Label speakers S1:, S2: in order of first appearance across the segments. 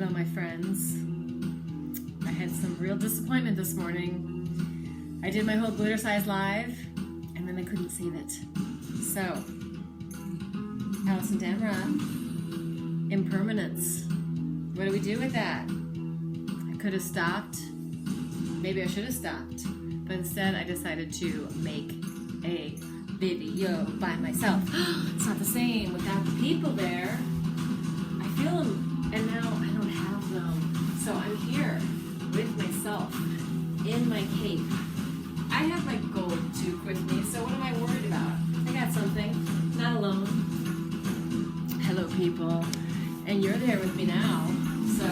S1: Hello, my friends. I had some real disappointment this morning. I did my whole Glittercise live, and then I couldn't save it. So, Allison Damra, impermanence. What do we do with that? I could have stopped. Maybe I should have stopped. But instead, I decided to make a video by myself. It's not the same without the people there. I feel them, and now I don't have them. So I'm here with myself in my cave. I have my gold tube with me, so what am I worried about? I got something, not alone. Hello, people, and you're there with me now. So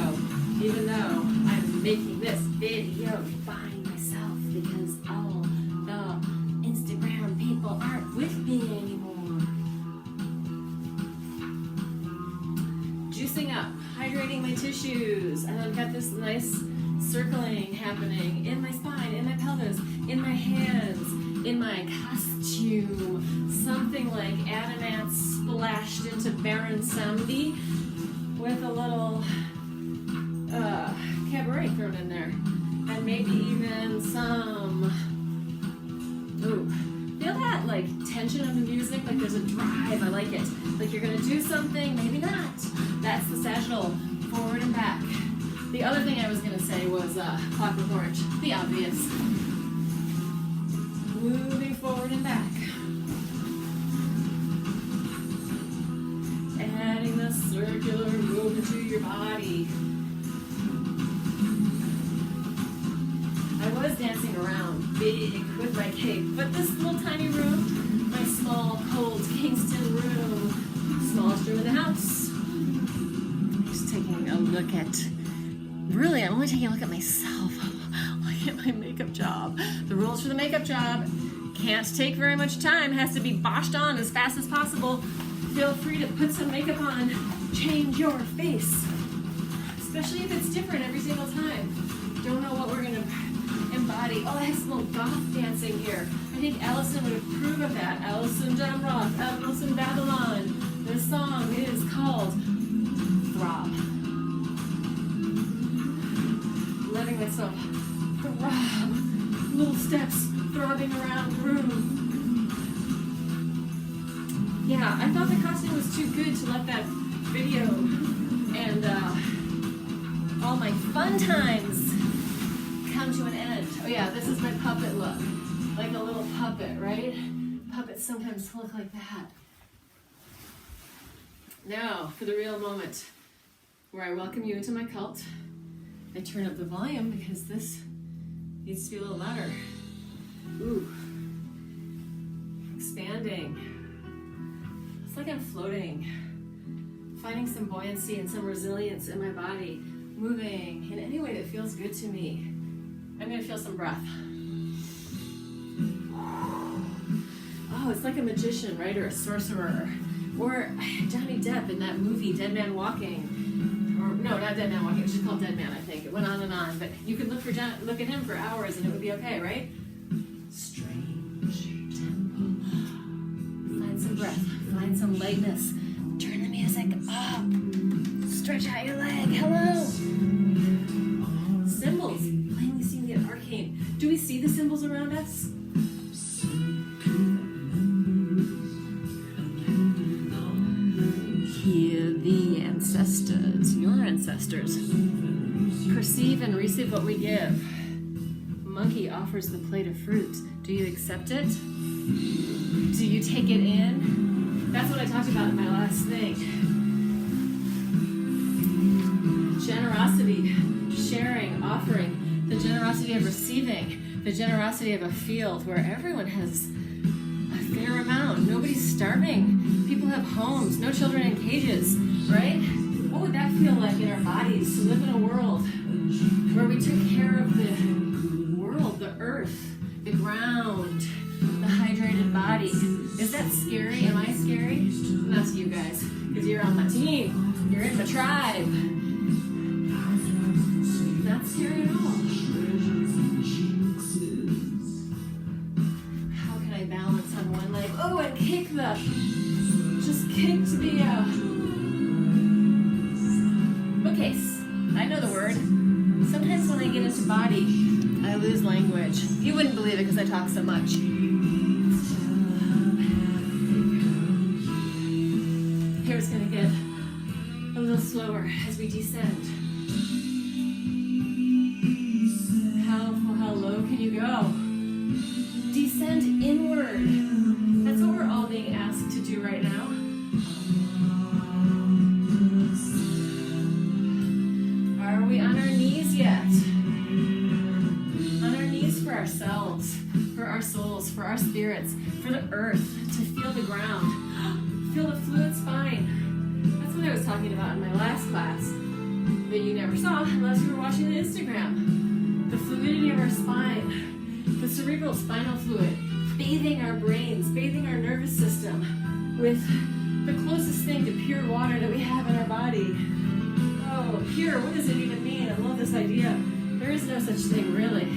S1: even though I'm making this video by myself because all the Instagram people aren't with me anymore. Juicing up, hydrating my tissues, and I've got this nice circling happening in my spine, in my pelvis, in my hands, in my costume, something like Adamant splashed into Baron Samedi with a little cabaret thrown in there, and maybe even some, feel that like tension of the music, like there's a drive. I like it, like you're gonna do something, maybe not. That's the sagittal, forward and back. The other thing I was gonna say was Clockwork Orange, the obvious. Moving forward and back. Adding the circular movement to your body. I was dancing around big with my cape, but this little tiny room, my small, cold Kingston room, smallest room in the house. Just taking a look at, really, I'm only taking a look at myself. Look at my makeup job. The rules for the makeup job: can't take very much time, has to be boshed on as fast as possible. Feel free to put some makeup on, change your face, especially if it's different every single time. Don't know what we're gonna embody. Oh, I have some little goth dancing here. I think Allison would approve of that. Allison Jamroth, Allison Babylon. This song is called Throb. Letting myself throb. Little steps throbbing around the room. Yeah, I thought the costume was too good to let that video and all my fun times come to an end. Oh yeah, this is my puppet look. Like a little puppet, right? Puppets sometimes look like that. Now, for the real moment, where I welcome you into my cult. I turn up the volume because this needs to be a little louder. Ooh. Expanding. It's like I'm floating. Finding some buoyancy and some resilience in my body. Moving in any way that feels good to me. I'm gonna feel some breath. Oh, it's like a magician, right? Or a sorcerer. Or Johnny Depp in that movie, Dead Man Walking. Or, no, not Dead Man Walking, it was just called Dead Man, I think. It went on and on, but you could look at him for hours and it would be okay, right? Strange temple. Find some breath, find some lightness. Turn the music up. Stretch out your leg, hello. Symbols, plainly seen the arcane. Do we see the symbols around us? Hear the ancestors, your ancestors. Perceive and receive what we give. Monkey offers the plate of fruit. Do you accept it? Do you take it in? That's what I talked about in my last thing. Generosity, sharing, offering, the generosity of receiving, the generosity of a field where everyone has a fair amount. Nobody's starving. People have homes, no children in cages, right? What would that feel like in our bodies to live in a world where we took care of the world, the earth, the ground, the hydrated body? Is that scary? Am I scary? Not to you guys, because you're on my team. You're in my tribe. Not scary at all. How can I balance on one leg? Oh, and kick just kicked the bookcase. I know the word. Sometimes when I get into body, I lose language. You wouldn't believe it because I talk so much. Here it's going to get a little slower as we descend. How low can you go? Descend inward. That's what we're all being asked to do right now. Are we on our knees yet? On our knees for ourselves, for our souls, for our spirits, for the earth, to feel the ground, feel the fluid spine. That's what I was talking about in my last class, that you never saw unless you were watching the Instagram. The fluidity of our spine, the cerebral spinal fluid, bathing our brains, bathing our nervous system with the closest thing to pure water that we have in our body. Oh, pure, what does it even mean? I love this idea. There is no such thing, really.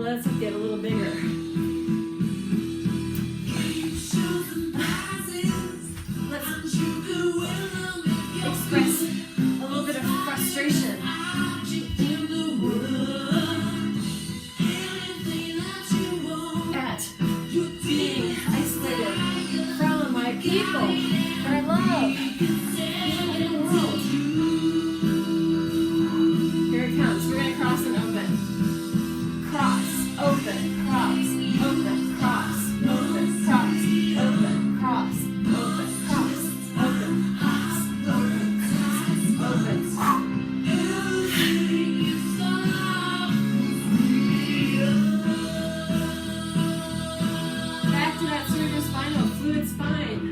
S1: Let's get a little bigger. Let's express a little bit of frustration. At being isolated from my people that I love. In the world. Here it comes. We're going to cross and open. Cross, open, cross, open, cross, open, cross, open, cross, open, cross, open, cross, open, cross, open. Back to that cerebrospinal fluid spine.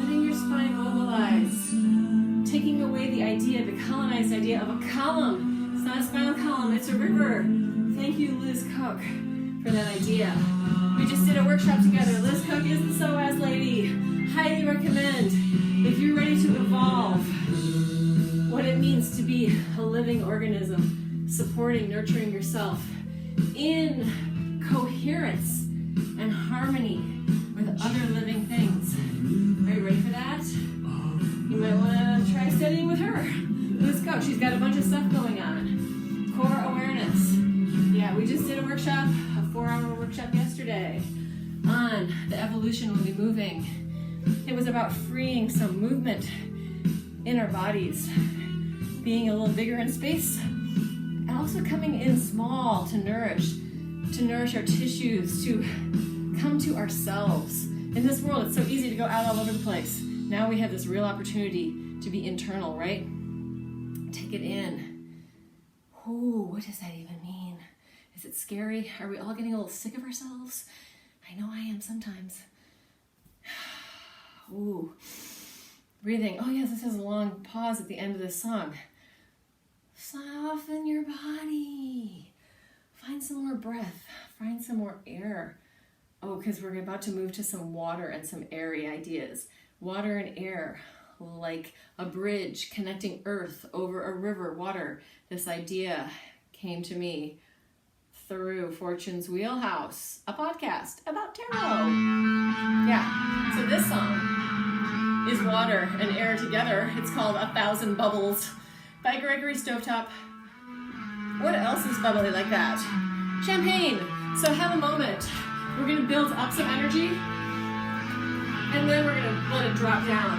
S1: Letting your spine mobilize. Taking away the idea, the colonized idea of a column. It's not a spinal column, it's a river. Thank you, Liz Cook, for that idea. We just did a workshop together. Liz Cook is the SOAS lady. Highly recommend if you're ready to evolve what it means to be a living organism, supporting, nurturing yourself in coherence and harmony with other living things. Are you ready for that? You might want to try studying with her. Liz Cook, she's got a bunch of stuff going on. Core awareness. Yeah, we just did a workshop, a 4-hour workshop yesterday on the evolution when we're moving. It was about freeing some movement in our bodies, being a little bigger in space, and also coming in small to nourish our tissues, to come to ourselves. In this world, it's so easy to go out all over the place. Now we have this real opportunity to be internal, right? Take it in. Ooh, what does that even mean? Is it scary? Are we all getting a little sick of ourselves? I know I am sometimes. Ooh. Breathing. Oh yes, this has a long pause at the end of this song. Soften your body. Find some more breath. Find some more air. Oh, because we're about to move to some water and some airy ideas. Water and air, like a bridge connecting earth over a river, water. This idea came to me through Fortune's Wheelhouse, a podcast about tarot. Yeah, so this song is water and air together. It's called 1,000 Bubbles by Gregory Stovetop. What else is bubbly like that? Champagne. So have a moment. We're going to build up some energy, and then we're going to let it drop down,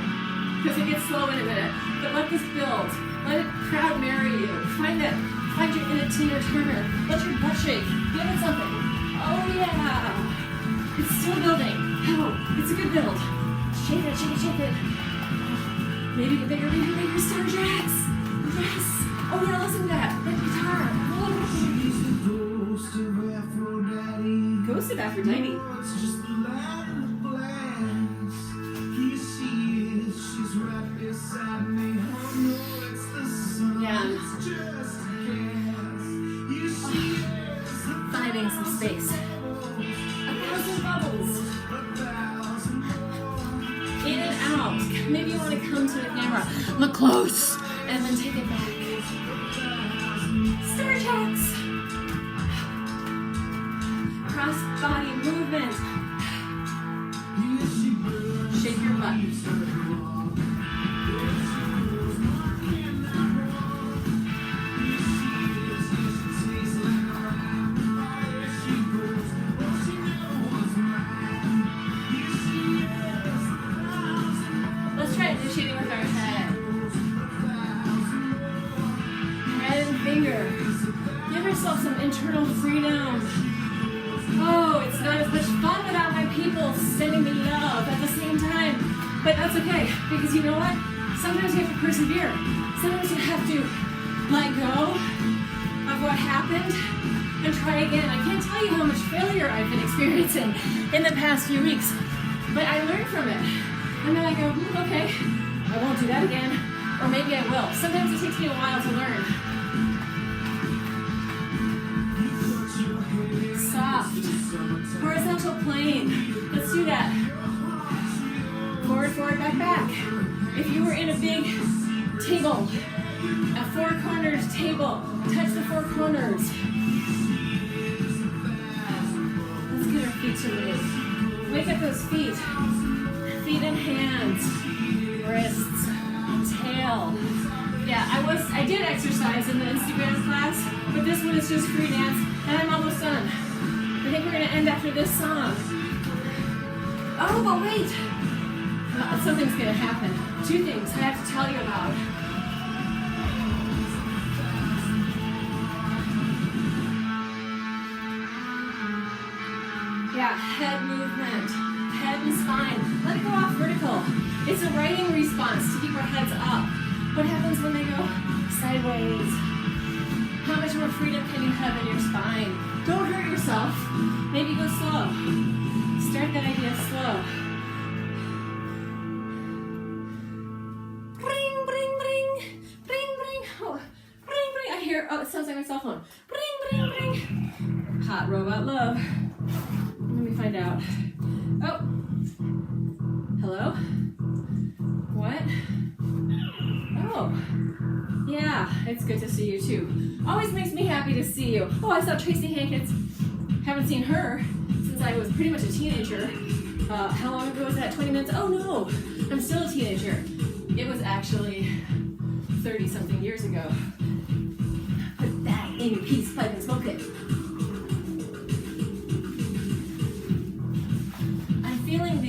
S1: because it gets slow in a minute. But let this build. Let it crowd marry you. Find your inner Tina Turner. Let your butt shake. Give it something. Oh yeah. It's still building. Oh, it's a good build. Shake it, shake it, shake it. Maybe get bigger, bigger, bigger. Star Jacks. Yes. Oh yeah, listen to that. That guitar. Oh. Ghost of Aphrodite. Yeah. Finding some space. 1,000 bubbles. In and out. Maybe you want to come to the camera. Look close. And then take it back. Star Jacks. Cross body movement. Shake your butt. anger. Give yourself some internal freedom. Oh, it's not as much fun without my people sending me love at the same time. But that's okay, because you know what? Sometimes you have to persevere. Sometimes you have to let go of what happened and try again. I can't tell you how much failure I've been experiencing in the past few weeks, but I learned from it. And then I go, okay, I won't do that again, or maybe I will. Sometimes it takes me a while to learn. Soft, horizontal plane. Let's do that. Forward, forward, back, back. If you were in a big table, a four corners table, touch the four corners. Let's get our feet to move. Wake up those feet. Feet and hands, wrists, tail. Yeah, I did exercise in the Instagram class, but this one is just free dance, and I'm almost done. I think we're gonna end after this song. Oh, but wait. Something's gonna happen. Two things I have to tell you about. Yeah, head movement, head and spine. Let it go off vertical. It's a writing response to keep our heads up. What happens when they go sideways? How much more freedom can you have in your spine? Don't hurt yourself. Maybe go slow. Start that idea slow. Bring, bring, bring, bring, bring. Oh, bring, bring. I hear. Oh, it sounds like my cell phone. Bring, bring, bring. Hot robot love. Let me find out. Oh. Hello? What? Oh. Yeah, it's good to see you too. Always makes me happy to see you. Oh, I saw Tracy Hankins. Haven't seen her since I was pretty much a teenager. How long ago was that? 20 minutes? Oh no, I'm still a teenager. It was actually 30-something years ago. Put that in your peace pipe and smoke it. Feeling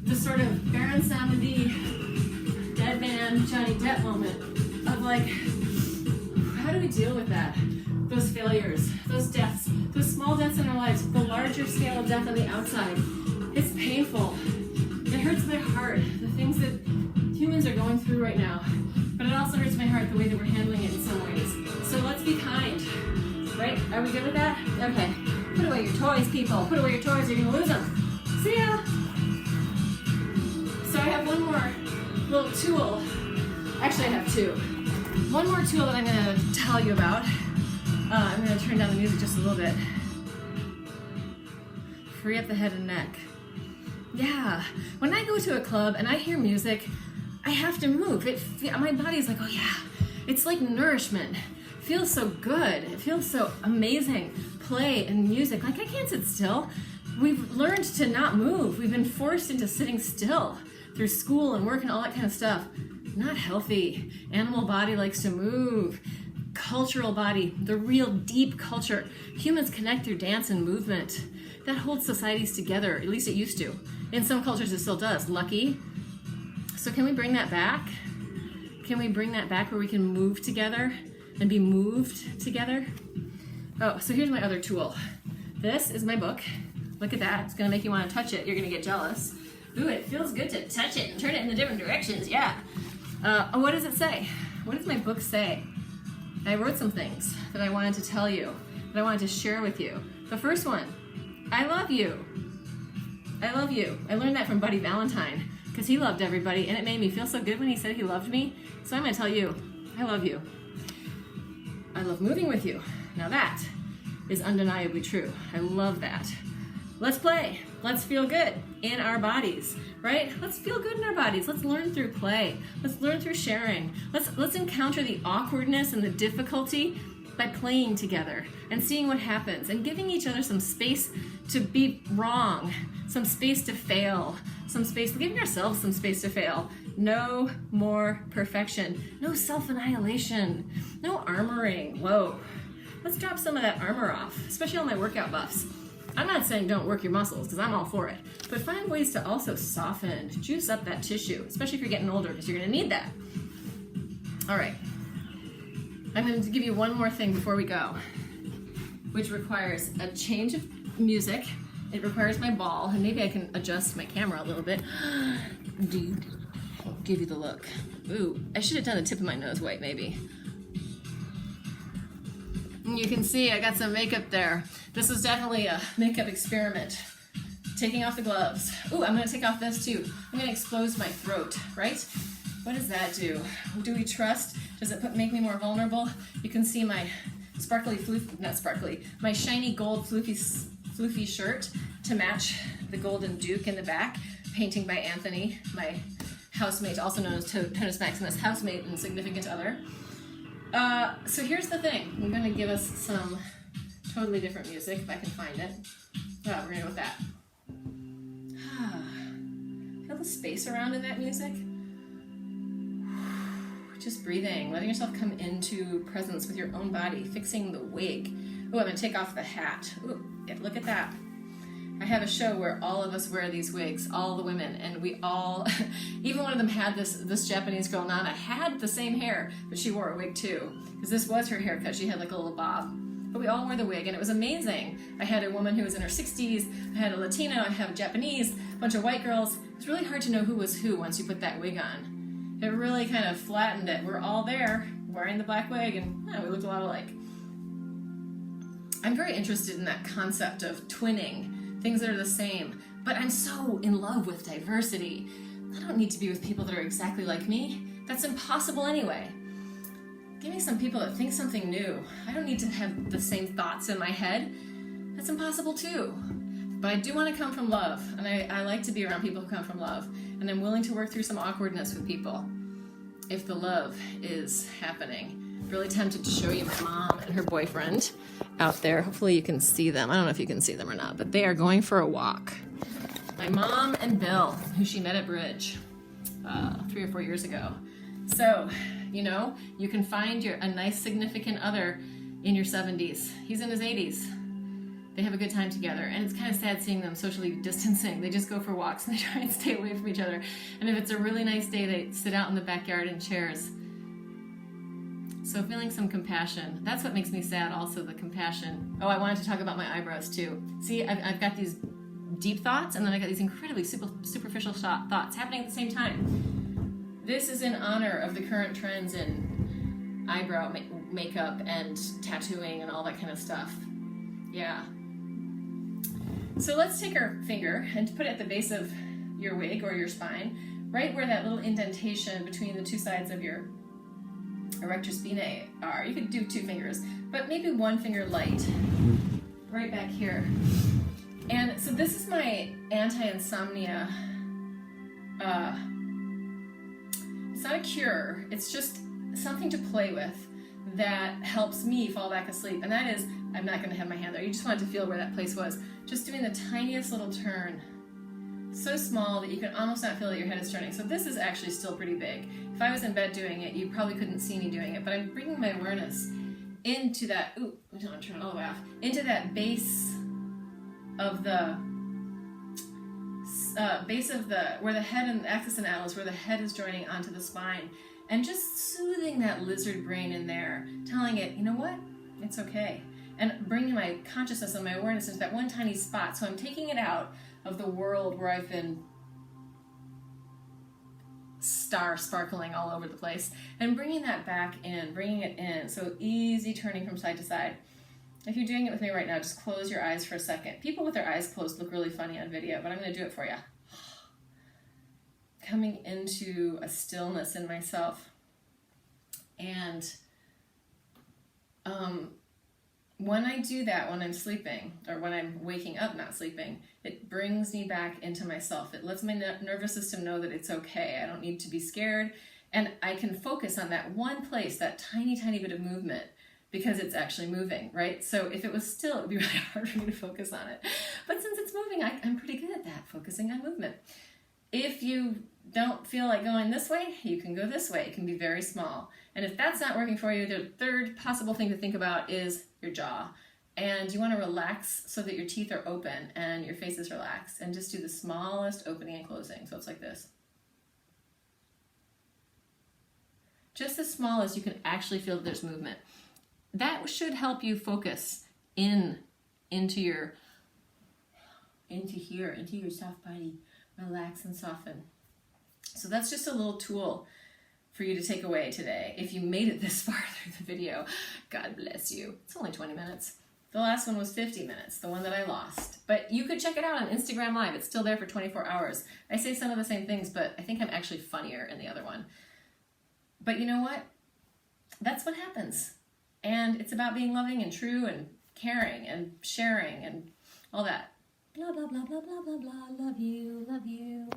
S1: the sort of Baron Samedi, dead man, Johnny Depp moment of how do we deal with that? Those failures, those deaths, those small deaths in our lives, the larger scale of death on the outside. It's painful. It hurts my heart, the things that humans are going through right now. But it also hurts my heart the way that we're handling it in some ways. So let's be kind, right? Are we good with that? Okay. Put away your toys, people. Put away your toys, you're gonna lose them. See ya! So I have one more little tool. Actually, I have two. One more tool that I'm going to tell you about. I'm going to turn down the music just a little bit. Free up the head and neck. Yeah, when I go to a club and I hear music, I have to move. My body's like, oh yeah, it's like nourishment. It feels so good. It feels so amazing. Play and music. I can't sit still. We've learned to not move. We've been forced into sitting still through school and work and all that kind of stuff. Not healthy. Animal body likes to move. Cultural body, the real deep culture. Humans connect through dance and movement. That holds societies together, at least it used to. In some cultures it still does. Lucky. So can we bring that back? Can we bring that back where we can move together and be moved together? Oh, so here's my other tool. This is my book. Look at that. It's going to make you want to touch it. You're going to get jealous. Ooh, it feels good to touch it and turn it in the different directions. Yeah. What does it say? What does my book say? I wrote some things that I wanted to tell you, that I wanted to share with you. The first one, I love you. I love you. I learned that from Buddy Valentine because he loved everybody, and it made me feel so good when he said he loved me. So I'm going to tell you, I love you. I love moving with you. Now that is undeniably true. I love that. Let's play. Let's feel good in our bodies, right? Let's feel good in our bodies. Let's learn through play. Let's learn through sharing. Let's encounter the awkwardness and the difficulty by playing together and seeing what happens and giving each other some space to be wrong, some space to fail, giving ourselves some space to fail. No more perfection. No self-annihilation. No armoring. Whoa. Let's drop some of that armor off, especially all my workout buffs. I'm not saying don't work your muscles, because I'm all for it. But find ways to also soften, juice up that tissue, especially if you're getting older, because you're going to need that. All right. I'm going to give you one more thing before we go, which requires a change of music. It requires my ball, and maybe I can adjust my camera a little bit. Dude, I'll give you the look. Ooh, I should have done the tip of my nose white, maybe. And you can see I got some makeup there. This is definitely a makeup experiment. Taking off the gloves. Ooh, I'm gonna take off this too. I'm gonna expose my throat, right? What does that do? Do we trust? Does it make me more vulnerable? You can see my my shiny gold floofy shirt to match the golden Duke in the back, painting by Anthony, my housemate, also known as Tonus Maximus, housemate and significant other. So here's the thing. I'm gonna give us some totally different music, if I can find it. Oh, we're gonna go with that. Feel the space around in that music? Just breathing, letting yourself come into presence with your own body, fixing the wig. Oh, I'm gonna take off the hat. Ooh, yeah, look at that. I have a show where all of us wear these wigs, all the women, and we all, even one of them had this Japanese girl, Nana, had the same hair, but she wore a wig too, because this was her haircut. She had like a little bob. But we all wore the wig, and it was amazing. I had a woman who was in her 60s, I had a Latino, I have a Japanese, a bunch of white girls. It's really hard to know who was who once you put that wig on. It really kind of flattened it. We're all there, wearing the black wig, and we looked a lot alike. I'm very interested in that concept of twinning, things that are the same, but I'm so in love with diversity. I don't need to be with people that are exactly like me. That's impossible anyway. Give me some people that think something new. I don't need to have the same thoughts in my head. That's impossible too. But I do want to come from love, and I like to be around people who come from love, and I'm willing to work through some awkwardness with people if the love is happening. Really tempted to show you my mom and her boyfriend out there. Hopefully you can see them. I don't know if you can see them or not, but they are going for a walk. My mom and Bill, who she met at Bridge 3 or 4 years ago. So, you know, you can find a nice significant other in your 70s. He's in his 80s. They have a good time together, and it's kind of sad seeing them socially distancing. They just go for walks and they try and stay away from each other. And if it's a really nice day, they sit out in the backyard in chairs. So feeling some compassion. That's what makes me sad also, the compassion. Oh, I wanted to talk about my eyebrows too. See, I've got these deep thoughts, and then I got these incredibly superficial thoughts happening at the same time. This is in honor of the current trends in eyebrow makeup and tattooing and all that kind of stuff. Yeah. So let's take our finger and put it at the base of your wig or your spine, right where that little indentation between the two sides of your erector spinae are. You could do 2 fingers, but maybe 1 finger light, right back here. And so this is my anti-insomnia. It's not a cure, it's just something to play with that helps me fall back asleep. And that is, I'm not going to have my hand there, you just wanted to feel where that place was. Just doing the tiniest little turn. So small that you can almost not feel that your head is turning. So this is actually still pretty big. If I was in bed doing it, you probably couldn't see me doing it, but I'm bringing my awareness into that, ooh, I don't want to turn it all the way off, into that base of the, where the head and the axis and atlas, where the head is joining onto the spine, and just soothing that lizard brain in there, telling it, you know what, it's okay. And bringing my consciousness and my awareness into that one tiny spot. So I'm taking it out of the world where I've been sparkling all over the place, and bringing that back in, bringing it in. So easy turning from side to side. If you're doing it with me right now, just close your eyes for a second. People with their eyes closed look really funny on video, but I'm going to do it for you. Coming into a stillness in myself. And when I do that, when I'm sleeping, or when I'm waking up not sleeping, it brings me back into myself. It lets my nervous system know that it's okay. I don't need to be scared. And I can focus on that one place, that tiny, tiny bit of movement, because it's actually moving, right? So if it was still, it would be really hard for me to focus on it. But since it's moving, I'm pretty good at that, focusing on movement. If you don't feel like going this way, you can go this way. It can be very small. And if that's not working for you, the third possible thing to think about is your jaw. And you want to relax so that your teeth are open and your face is relaxed. And just do the smallest opening and closing. So it's like this. just as small as you can actually feel that there's movement. That should help you focus into your soft body, relax and soften. So that's just a little tool for you to take away today. If you made it this far through the video, God bless you. It's only 20 minutes. The last one was 50 minutes, the one that I lost. But you could check it out on Instagram Live. It's still there for 24 hours. I say some of the same things, but I think I'm actually funnier in the other one. But you know what? That's what happens. And it's about being loving and true and caring and sharing and all that. Blah, blah, blah, blah, blah, blah, blah. Love you, love you.